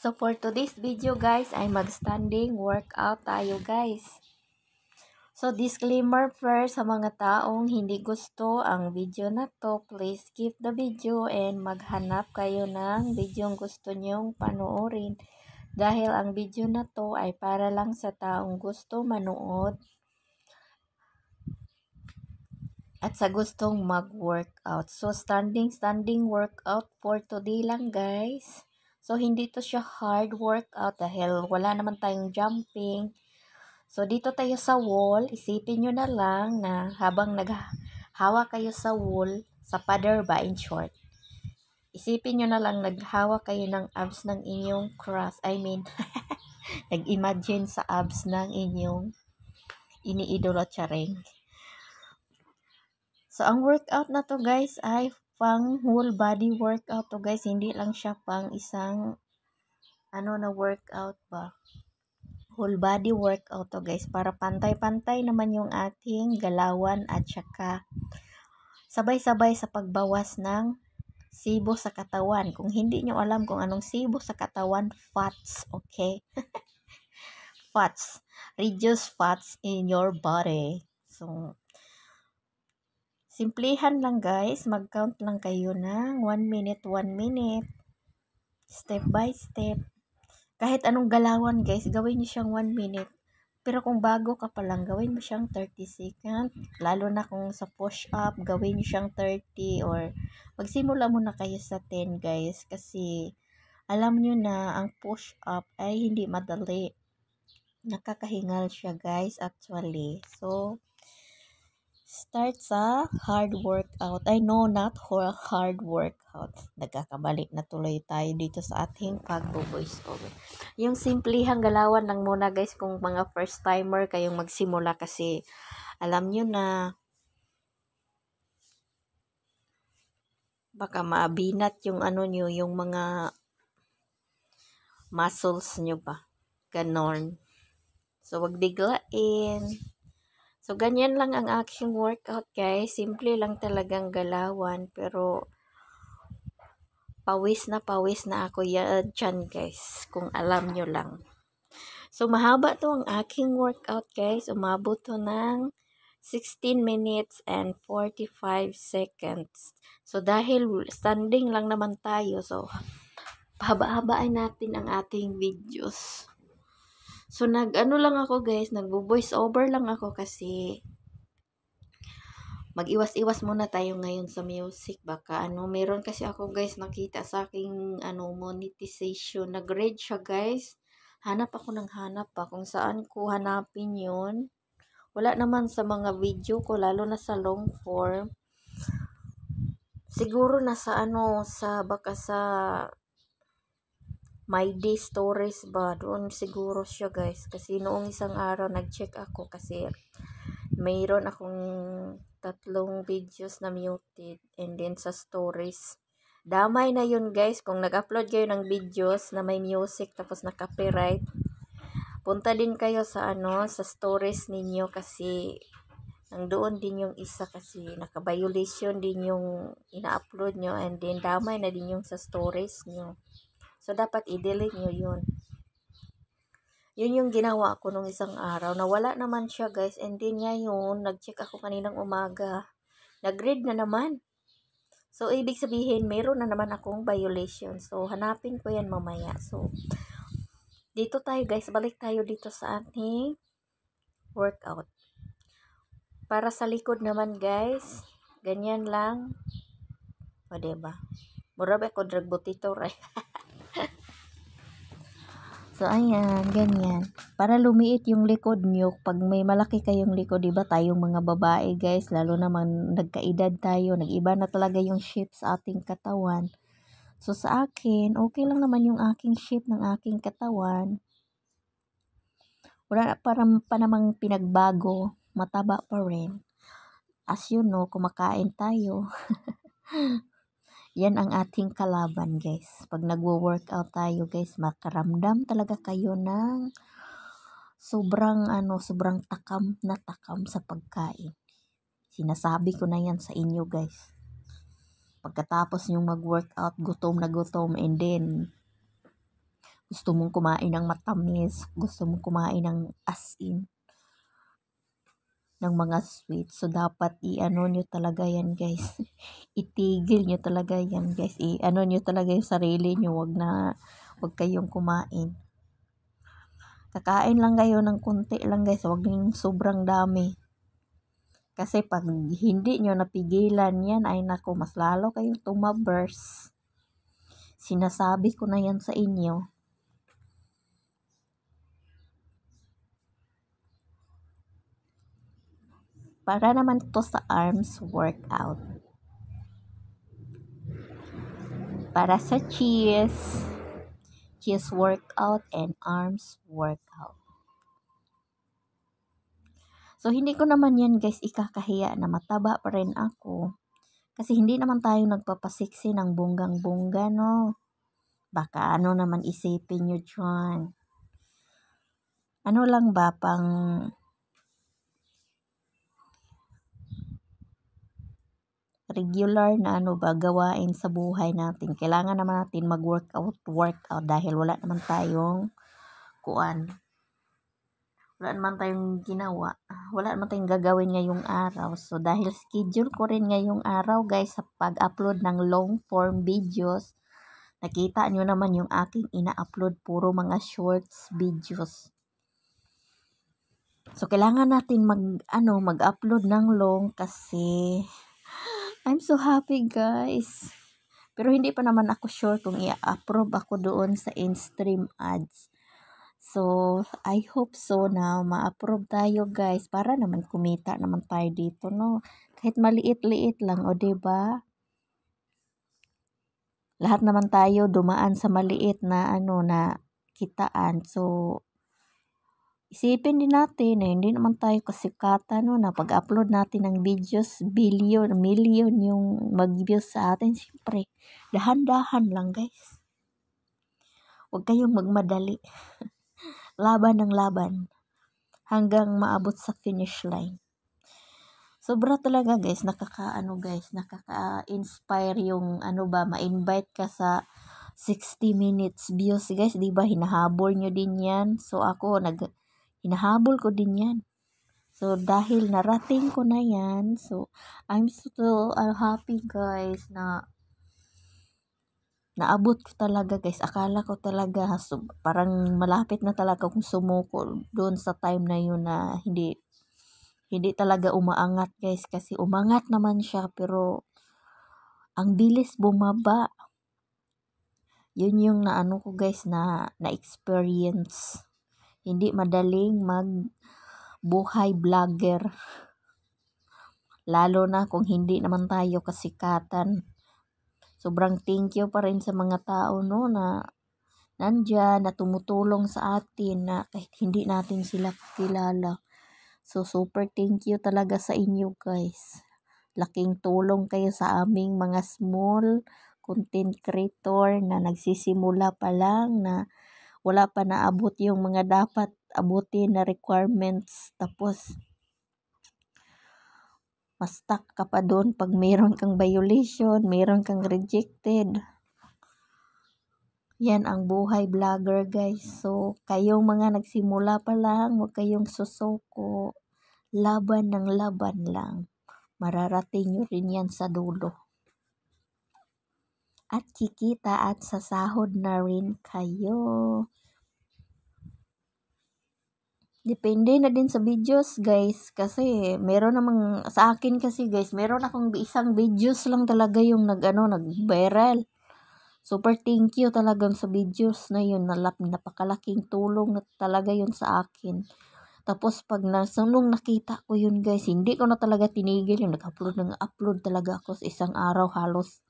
So for today's video guys ay mag-standing workout tayo guys. So disclaimer first sa mga taong hindi gusto ang video na to, please skip the video and maghanap kayo ng video gusto nyong panoorin. Dahil ang video na to ay para lang sa taong gusto manood at sa gustong mag-workout. So standing workout for today lang guys. So hindi to siya hard workout dahil wala naman tayong jumping. So dito tayo sa wall, isipin nyo na lang na habang naghawa kayo sa wall, sa pader ba in short. Isipin nyo na lang naghawa kayo ng abs ng inyong cross. Nag-imagine sa abs ng inyong iniidolo charing. So ang workout na to guys ay pang whole body workout to guys. Hindi lang siya pang isang na workout ba. Whole body workout to guys. Para pantay-pantay naman yung ating galawan at saka sabay-sabay sa pagbawas ng sibo sa katawan. Kung hindi nyo alam kung anong sibo sa katawan, fats, okay? Fats. Reduce fats in your body. So, simplihan lang guys. Mag-count lang kayo ng 1 minute, 1 minute. Step by step. Kahit anong galawan guys, gawin nyo siyang 1 minute. Pero kung bago ka pa lang, gawin mo siyang 30 seconds. Lalo na kung sa push-up, gawin nyo siyang 30 or magsimula muna kayo sa 10 guys. Kasi alam nyo na ang push-up ay hindi madali. Nakakahingal siya guys actually. So, start sa hard workout. Not hard workout. Nagkakabalik na tuloy tayo dito sa ating pag-voice over. Yung simplihang galawan lang muna guys kung mga first timer kayong magsimula kasi alam nyo na baka maabinat yung nyo, yung mga muscles nyo ba. Ganon. So, wag biglain. So, ganyan lang ang aking workout guys. Simple lang talagang galawan. Pero, pawis na ako yan dyan guys. Kung alam nyo lang. So, mahaba to ang aking workout guys. Umabot to ng 16 minutes and 45 seconds. So, dahil standing lang naman tayo. So, pahaba-habain natin ang ating videos. So, lang ako guys, nagbo-voice over lang ako kasi mag-iwas-iwas muna tayo ngayon sa music. Baka meron kasi ako guys nakita sa aking monetization. Nag-read siya guys. Hanap ako ng hanap pa kung saan ko hanapin yun. Wala naman sa mga video ko, lalo na sa long form. Siguro nasa baka sa My Day Stories ba? Doon siguro siya guys. Kasi noong isang araw nag-check ako kasi mayroon akong 3 videos na muted and then sa stories. Damay na yun guys. Kung nag-upload kayo ng videos na may music tapos na copyright, punta din kayo sa sa stories ninyo kasi nandoon din yung isa kasi naka-violation din yung ina-upload nyo and then damay na din yung sa stories nyo. So, dapat i-delete nyo yun. Yun yung ginawa ko nung isang araw. Nawala naman siya, guys. And then ngayon, nag-check ako kaninang umaga. Nag-read na naman. So, ibig sabihin, meron na naman akong violation. So, hanapin ko yan mamaya. So, dito tayo, guys. Balik tayo dito sa ating workout. Para sa likod naman, guys. Ganyan lang. O, diba? Murabe ko dragbutito, right? So, ayan, ganyan. Para lumiit yung likod nyo, pag may malaki kayong likod, diba tayong mga babae, guys, lalo naman nagkaedad tayo, nag-iba na talaga yung shape sa ating katawan. So, sa akin, okay lang naman yung aking shape ng aking katawan. Wala pa namang pinagbago, mataba pa rin. As you know, kumakain tayo. Yan ang ating kalaban guys. Pag nagwo-workout tayo guys, makaramdam talaga kayo ng sobrang takam na takam sa pagkain. Sinasabi ko na yan sa inyo guys. Pagkatapos yung mag-workout, gutom na gutom and then gusto mong kumain ng matamis, gusto mong kumain ng asin, ng mga sweet. So, dapat i-ano nyo talaga yan, guys. Itigil nyo talaga yan, guys. I-ano nyo talaga yung sarili nyo. Wag kayong kumain. Kakain lang kayo ng konti lang, guys. Wag yung sobrang dami. Kasi pag hindi nyo napigilan yan, ay nako, mas lalo kayong tumabers. Sinasabi ko na yan sa inyo. Para naman to sa arms workout. Para sa chest workout and arms workout. So, hindi ko naman yan, guys, ikakahiya na mataba pa rin ako. Kasi hindi naman tayo nagpapasiksi ng bonggang-bongga, no? Baka ano naman isipin nyo dyan. Ano lang ba, pang regular na ano ba, gawain sa buhay natin. Kailangan naman natin mag-workout dahil wala naman tayong wala naman tayong ginawa. Wala naman tayong gagawin ngayong araw. So, dahil schedule ko rin ngayong araw, guys, sa pag-upload ng long form videos, nakita nyo naman yung aking ina-upload, puro mga shorts videos. So, kailangan natin mag-upload ng long kasi I'm so happy, guys. Pero hindi pa naman ako sure kung i-approve ako doon sa in-stream ads. So, I hope so na ma-approve tayo, guys, para naman kumita naman tayo dito, no? Kahit maliit-liit lang, o diba? Lahat naman tayo dumaan sa maliit na na kitaan. So, isipin din natin na hindi naman tayo kasikatan, no, na pag-upload natin ng videos, million yung mag-views sa atin. Siyempre, dahan-dahan lang, guys. Huwag kayong magmadali. Laban ng laban hanggang maabot sa finish line. Sobra talaga, guys, nakaka-inspire yung ma-invite ka sa 60 minutes views, guys, 'di ba? Hinahabol nyo din 'yan. So ako hinahabol ko din 'yan. So dahil narating ko na 'yan, so I'm so happy, guys, na naabot ko talaga, guys. Akala ko talaga parang malapit na talaga akong sumuko doon sa time na yun na hindi talaga umaangat, guys. Kasi umangat naman siya pero ang bilis bumaba. Yun yung naano ko, guys, na experience. Hindi madaling buhay vlogger. Lalo na kung hindi naman tayo kasikatan. Sobrang thank you pa rin sa mga tao, no, na nandyan, na tumutulong sa atin, na kahit hindi natin sila kilala. So, super thank you talaga sa inyo, guys. Laking tulong kayo sa aming mga small content creator na nagsisimula pa lang, na wala pa naabot yung mga dapat abutin na requirements. Tapos, ma-stuck ka pa doon pag mayroon kang violation, mayroon kang rejected. Yan ang buhay vlogger, guys. So, kayong mga nagsimula pa lang, huwag kayong susuko. Laban ng laban lang. Mararating nyo rin yan sa dulo. At kikita at sasahod na rin kayo. Depende na din sa videos, guys. Kasi meron namang sa akin kasi, guys, meron akong isang videos lang talaga yung nag-viral. Super thank you talagang sa videos na yun. Napakalaking tulong na talaga yun sa akin. Tapos pag nung nakita ko yun, guys, hindi ko na talaga tinigil yung nag-upload talaga ako sa isang araw, halos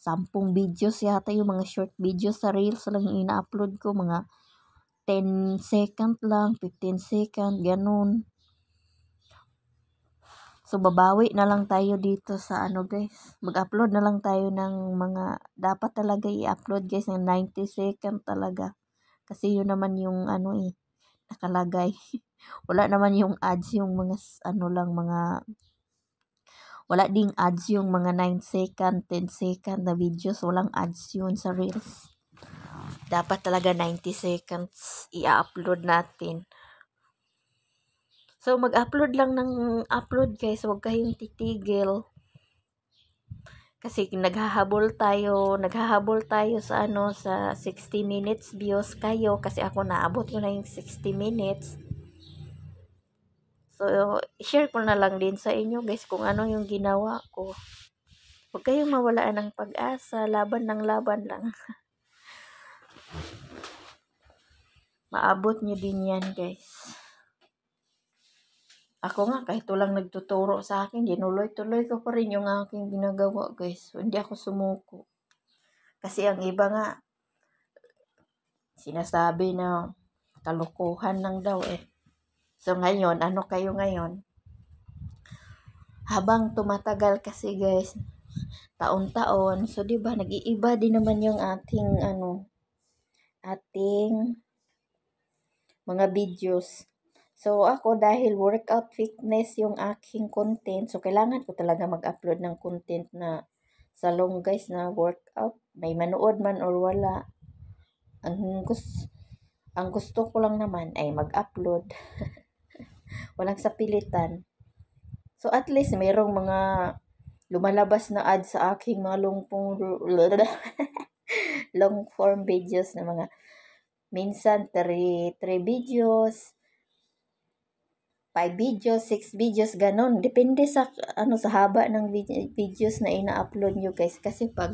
10 videos yata, yung mga short videos sa Reels lang yung ina-upload ko, mga 10 second lang, 15 second, ganun. So, babawi na lang tayo dito sa guys. Mag-upload na lang tayo ng mga, dapat talaga i-upload, guys, ng 90 second talaga. Kasi yun naman yung nakalagay. Wala naman yung ads, yung mga wala ding ads yung mga 9 second, 10 second na videos. Walang ads yun sa Reels. dapat talaga 90 seconds i-upload natin. So, mag-upload lang ng upload guys. Huwag kayong titigil. Kasi naghahabol tayo sa sa 60 minutes views kayo. Kasi ako naabot ko na yung 60 minutes. So, share ko na lang din sa inyo guys kung ano yung ginawa ko. Huwag kayong mawalaan ng pag-asa. Laban ng laban lang. Maabot nyo din yan guys. Ako nga, kahit walang nagtuturo sa akin, dinuloy-tuloy ko pa rin yung aking ginagawa, guys. Hindi ako sumuko. Kasi ang iba nga, sinasabi na kalukuhan lang daw eh. So ngayon, ano kayo ngayon? Habang tumatagal kasi guys, taon-taon, so diba, nag-iiba din naman yung ating, ating mga videos. So, ako dahil workout fitness yung aking content, so kailangan ko talaga mag-upload ng content na salong guys na workout. May manood man or wala. Ang gusto ko lang naman ay mag-upload. Walang sapilitan. So, at least mayroong mga lumalabas na ads sa aking mga long form videos na mga minsan 3 videos, 5 videos, 6 videos, ganon. Depende sa sa haba ng videos na ina-upload nyo guys. Kasi pag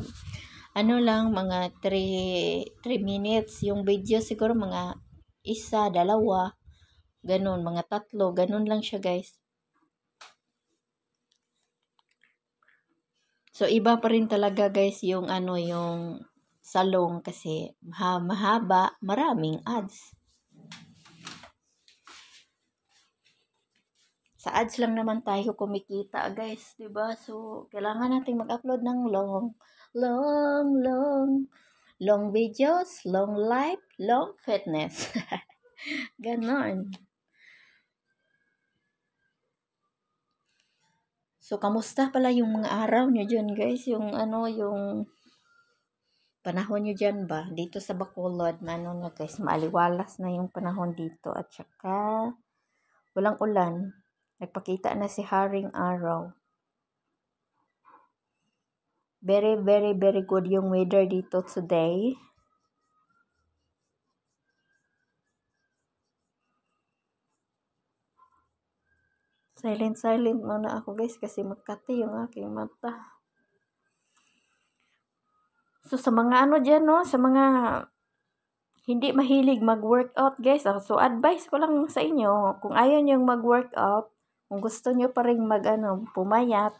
lang mga 3 minutes yung video, siguro mga 1, 2, ganon, mga 3, ganon lang siya guys. So iba pa rin talaga guys yung yung salong kasi mahaba, maraming ads. Sa ads lang naman tayo kumikita guys, 'di ba? So kailangan nating mag-upload ng long videos, long life, long fitness. Ganon. So kamusta pala yung mga araw nyo dyan guys? Yung yung panahon nyo dyan ba? Dito sa Bacolod, na guys, maaliwalas na yung panahon dito. At saka walang ulan. Nagpakita na si Haring Araw. Very, very, very good yung weather dito today. Silent muna ako guys kasi magkati yung aking mata. So sa mga dyan sa mga hindi mahilig mag-workout guys. So advice ko lang sa inyo, kung ayaw nyo mag-workout, kung gusto nyo pa rin pumayat,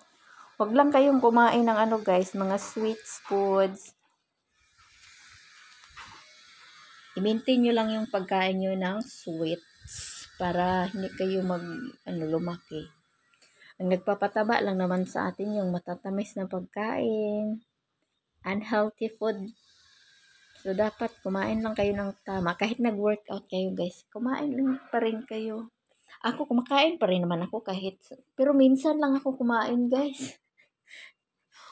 wag lang kayong kumain ng guys, mga sweets foods. I-maintain nyo lang yung pagkain nyo ng sweets para hindi kayo lumaki. Ang nagpapataba lang naman sa atin yung matatamis na pagkain, unhealthy food. So, dapat kumain lang kayo ng tama. Kahit nag-workout kayo guys, kumain lang pa rin kayo. Ako, kumakain pa rin naman ako pero minsan lang ako kumain guys.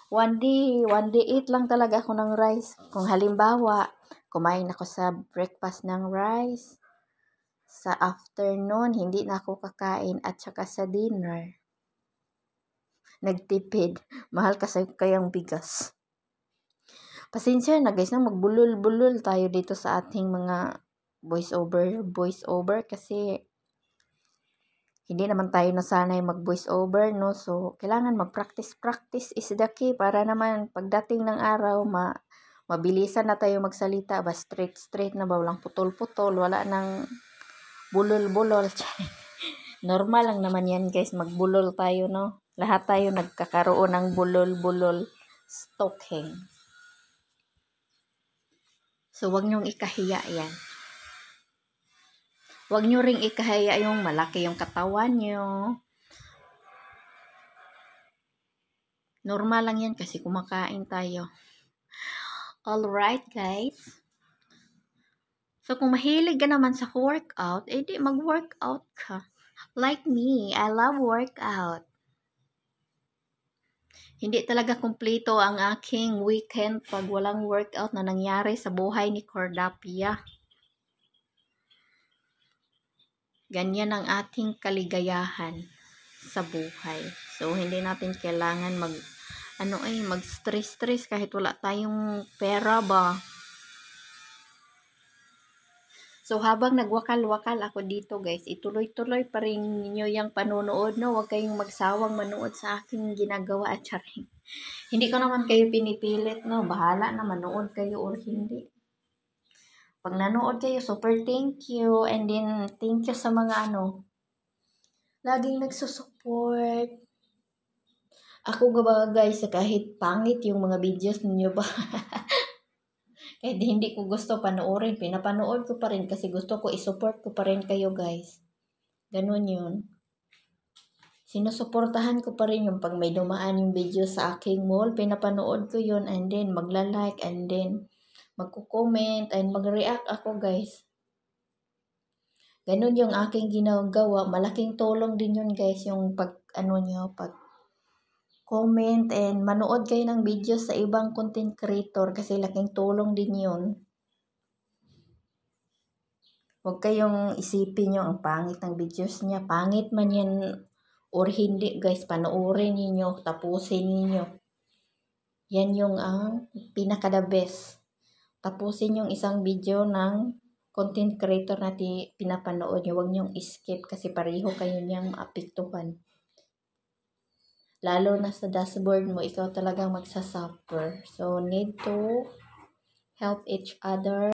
One day eat lang talaga ako ng rice. Kung halimbawa, kumain ako sa breakfast ng rice, sa afternoon, hindi na ako kakain, at saka sa dinner, nagtipid. Mahal kasi kayang bigas. Pasensya na guys, magbulol-bulol tayo dito sa ating mga voice over kasi hindi naman tayo nasanay mag-voice over, no? So, kailangan mag-practice is the key para naman pagdating ng araw, mabilisan na tayo magsalita, ba straight na ba, walang putol-putol, wala nang bulol-bulol. Normal lang naman yan guys, magbulol tayo, no? Lahat tayo nagkakaroon ng bulol-bulol stalking. So, wag niyong ikahiya yan. Wag niyo ring ikahiya yung malaki yung katawan niyo. Normal lang yan kasi kumakain tayo. Alright, guys. So, kung mahilig ka naman sa workout, di mag-workout ka. Like me, I love workout. Hindi talaga kumpleto ang aking weekend pag walang workout na nangyari sa buhay ni Cordapia. Ganyan ang ating kaligayahan sa buhay. So, hindi natin kailangan mag-stress kahit wala tayong pera ba. So, habang nagwakal-wakal ako dito guys, ituloy-tuloy pa rin ninyo yung panonood, no? Huwag kayong magsawang manood sa aking ginagawa at charing. Hindi ko naman kayo pinipilit, no? Bahala na manood kayo or hindi. Pag nanood kayo, super thank you. And then, thank you sa mga laging nagsusupport. Ako ba guys, kahit pangit yung mga videos ninyo ba? Kahit hindi ko gusto panoorin, pinapanood ko pa rin kasi gusto ko isupport ko pa rin kayo guys. Ganun yun. Sinusuportahan ko pa rin yung pag may dumaan yung video sa aking wall, pinapanood ko yun and then magla-like and then magko-comment and mag-react ako guys. Ganun yung aking ginagawa. Malaking tulong din yun guys yung pag comment and manood kayo ng videos sa ibang content creator kasi laking tulong din yun. Huwag kayong isipin nyo ang pangit ng videos niya. Pangit man yan or hindi guys, panoorin niyo, tapusin niyo. Yan yung ang pinaka-the best. Tapusin yung isang video ng content creator na pinapanood nyo. Huwag nyong skip kasi pareho kayo niyang maapektuhan. Lalo na sa dashboard mo, ikaw talagang magsasuffer. So, need to help each other.